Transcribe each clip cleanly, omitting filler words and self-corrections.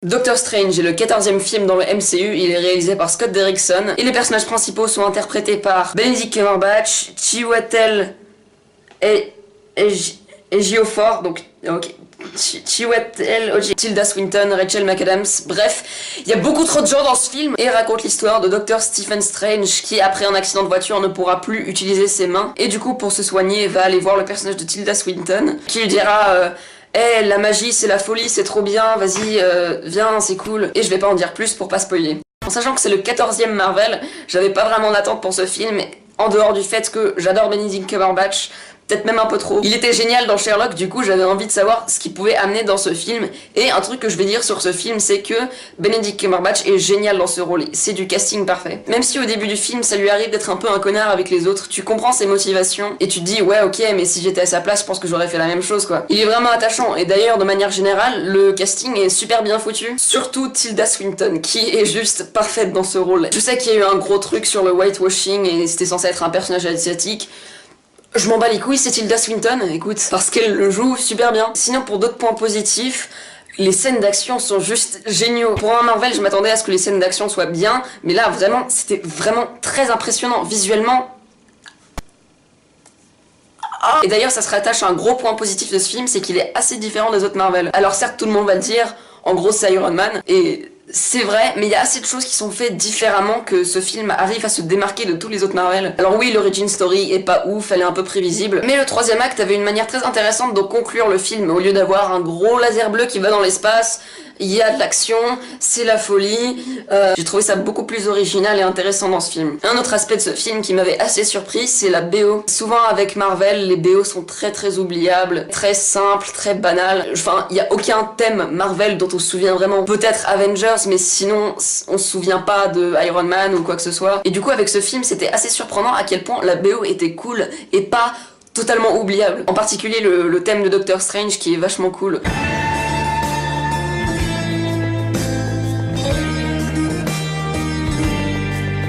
Doctor Strange est le 14e film dans le MCU, il est réalisé par Scott Derrickson, et les personnages principaux sont interprétés par Benedict Cumberbatch, Chiwetel Ejiofor, donc Chiwetel Ejiofor, Tilda Swinton, Rachel McAdams, bref, il y a beaucoup trop de gens dans ce film, et raconte l'histoire de Dr. Stephen Strange qui, après un accident de voiture, ne pourra plus utiliser ses mains, et du coup, pour se soigner, va aller voir le personnage de Tilda Swinton, qui lui dira hey, la magie, c'est la folie, c'est trop bien, vas-y, viens, c'est cool. Et je vais pas en dire plus pour pas spoiler. En sachant que c'est le 14e Marvel, j'avais pas vraiment d'attente pour ce film, en dehors du fait que j'adore Benedict Cumberbatch, peut-être même un peu trop. Il était génial dans Sherlock, du coup j'avais envie de savoir ce qu'il pouvait amener dans ce film, et un truc que je vais dire sur ce film, c'est que Benedict Cumberbatch est génial dans ce rôle, c'est du casting parfait. Même si au début du film, ça lui arrive d'être un peu un connard avec les autres, tu comprends ses motivations, et tu te dis, ouais ok, mais si j'étais à sa place, je pense que j'aurais fait la même chose quoi. Il est vraiment attachant, et d'ailleurs, de manière générale, le casting est super bien foutu, surtout Tilda Swinton, qui est juste parfaite dans ce rôle. Je sais qu'il y a eu un gros truc sur le whitewashing, et c'était censé être un personnage asiatique, je m'en bats les couilles, c'est Tilda Swinton, écoute, parce qu'elle le joue super bien. Sinon, pour d'autres points positifs, les scènes d'action sont juste géniaux. Pour un Marvel, je m'attendais à ce que les scènes d'action soient bien, mais là, vraiment, c'était vraiment très impressionnant. Visuellement, et d'ailleurs, ça se rattache à un gros point positif de ce film, c'est qu'il est assez différent des autres Marvel. Alors certes, tout le monde va le dire, en gros c'est Iron Man, et c'est vrai, mais il y a assez de choses qui sont faites différemment que ce film arrive à se démarquer de tous les autres Marvel. Alors oui, l'origin story est pas ouf, elle est un peu prévisible, mais le troisième acte avait une manière très intéressante de conclure le film. Au lieu d'avoir un gros laser bleu qui va dans l'espace, il y a de l'action, c'est la folie, j'ai trouvé ça beaucoup plus original et intéressant dans ce film. Un autre aspect de ce film qui m'avait assez surpris, c'est la BO. Souvent avec Marvel, les BO sont très oubliables, très simples, très banales. Enfin, il y a aucun thème Marvel dont on se souvient vraiment. Peut-être Avengers, mais sinon, on se souvient pas de Iron Man ou quoi que ce soit. Et du coup, avec ce film, c'était assez surprenant à quel point la BO était cool et pas totalement oubliable. En particulier le thème de Doctor Strange qui est vachement cool.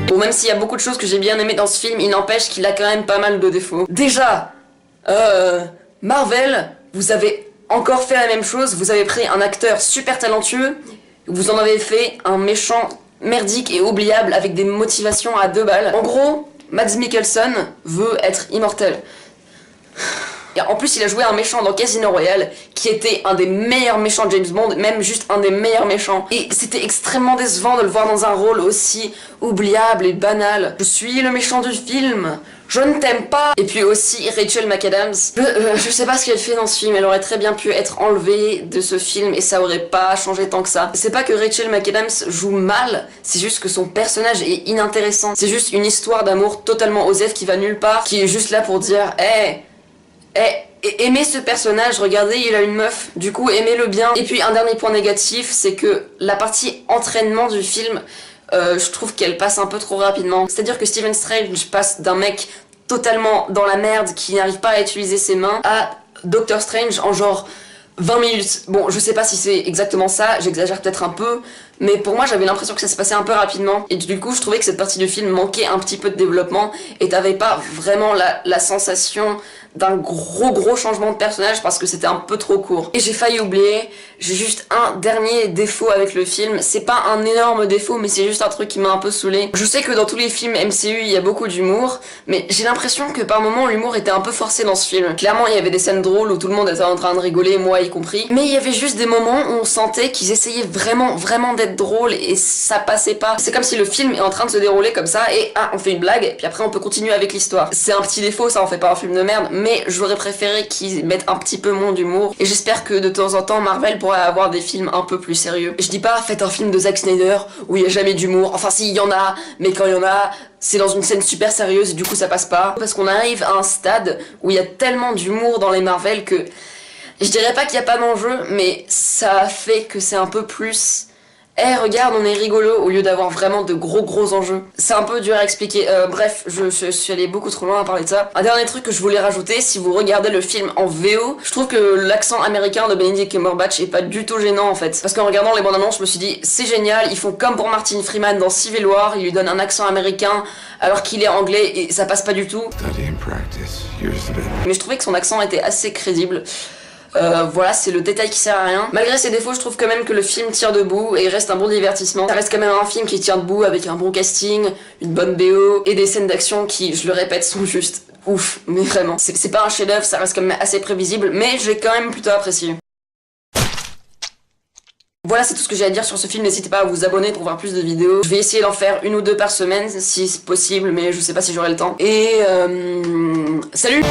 Bon, même s'il y a beaucoup de choses que j'ai bien aimées dans ce film, il n'empêche qu'il a quand même pas mal de défauts. Déjà, Marvel, vous avez encore fait la même chose, vous avez pris un acteur super talentueux, vous en avez fait un méchant merdique et oubliable avec des motivations à 2 balles. En gros, Mads Mikkelsen veut être immortel. Et en plus, il a joué un méchant dans Casino Royale, qui était un des meilleurs méchants de James Bond, même juste un des meilleurs méchants. Et c'était extrêmement décevant de le voir dans un rôle aussi oubliable et banal. Je suis le méchant du film, je ne t'aime pas. Et puis aussi Rachel McAdams. Je sais pas ce qu'elle fait dans ce film, elle aurait très bien pu être enlevée de ce film et ça aurait pas changé tant que ça. C'est pas que Rachel McAdams joue mal, c'est juste que son personnage est inintéressant. C'est juste une histoire d'amour totalement osef qui va nulle part, qui est juste là pour dire aimez ce personnage, regardez, il a une meuf, du coup aimez-le bien. Et puis un dernier point négatif, c'est que la partie entraînement du film, je trouve qu'elle passe un peu trop rapidement. C'est-à-dire que Stephen Strange passe d'un mec totalement dans la merde qui n'arrive pas à utiliser ses mains à Doctor Strange en genre 20 minutes. Bon, je sais pas si c'est exactement ça, j'exagère peut-être un peu, mais pour moi j'avais l'impression que ça se passait un peu rapidement, et du coup je trouvais que cette partie du film manquait un petit peu de développement, et t'avais pas vraiment la sensation d'un gros changement de personnage parce que c'était un peu trop court. Et j'ai failli oublier, j'ai juste un dernier défaut avec le film, c'est pas un énorme défaut mais c'est juste un truc qui m'a un peu saoulé. Je sais que dans tous les films MCU il y a beaucoup d'humour, mais j'ai l'impression que par moments l'humour était un peu forcé dans ce film. Clairement il y avait des scènes drôles où tout le monde était en train de rigoler, moi y compris, mais il y avait juste des moments où on sentait qu'ils essayaient vraiment d'être drôles et ça passait pas. C'est comme si le film est en train de se dérouler comme ça et on fait une blague et puis après on peut continuer avec l'histoire. C'est un petit défaut, ça en fait pas un film de merde, mais j'aurais préféré qu'ils mettent un petit peu moins d'humour et j'espère que de temps en temps Marvel pourrait avoir des films un peu plus sérieux. Je dis pas faites un film de Zack Snyder où il y a jamais d'humour, enfin si il y en a, mais quand il y en a c'est dans une scène super sérieuse et du coup ça passe pas. Parce qu'on arrive à un stade où il y a tellement d'humour dans les Marvel que je dirais pas qu'il y a pas d'enjeu, mais ça fait que c'est un peu plus regarde, on est rigolo, au lieu d'avoir vraiment de gros enjeux. C'est un peu dur à expliquer. Bref, je suis allé beaucoup trop loin à parler de ça. Un dernier truc que je voulais rajouter, si vous regardez le film en VO, je trouve que l'accent américain de Benedict Cumberbatch est pas du tout gênant en fait. Parce qu'en regardant les bandes annonces, je me suis dit, c'est génial, ils font comme pour Martin Freeman dans Civil War, ils lui donnent un accent américain alors qu'il est anglais et ça passe pas du tout. Mais je trouvais que son accent était assez crédible. Voilà, c'est le détail qui sert à rien. Malgré ses défauts, je trouve quand même que le film tire debout et reste un bon divertissement. Ça reste quand même un film qui tient debout avec un bon casting, une bonne BO et des scènes d'action qui, je le répète, sont juste ouf, mais vraiment. C'est pas un chef-d'œuvre, ça reste quand même assez prévisible, mais j'ai quand même plutôt apprécié. Voilà, c'est tout ce que j'ai à dire sur ce film. N'hésitez pas à vous abonner pour voir plus de vidéos. Je vais essayer d'en faire 1 ou 2 par semaine si c'est possible, mais je sais pas si j'aurai le temps. Et salut!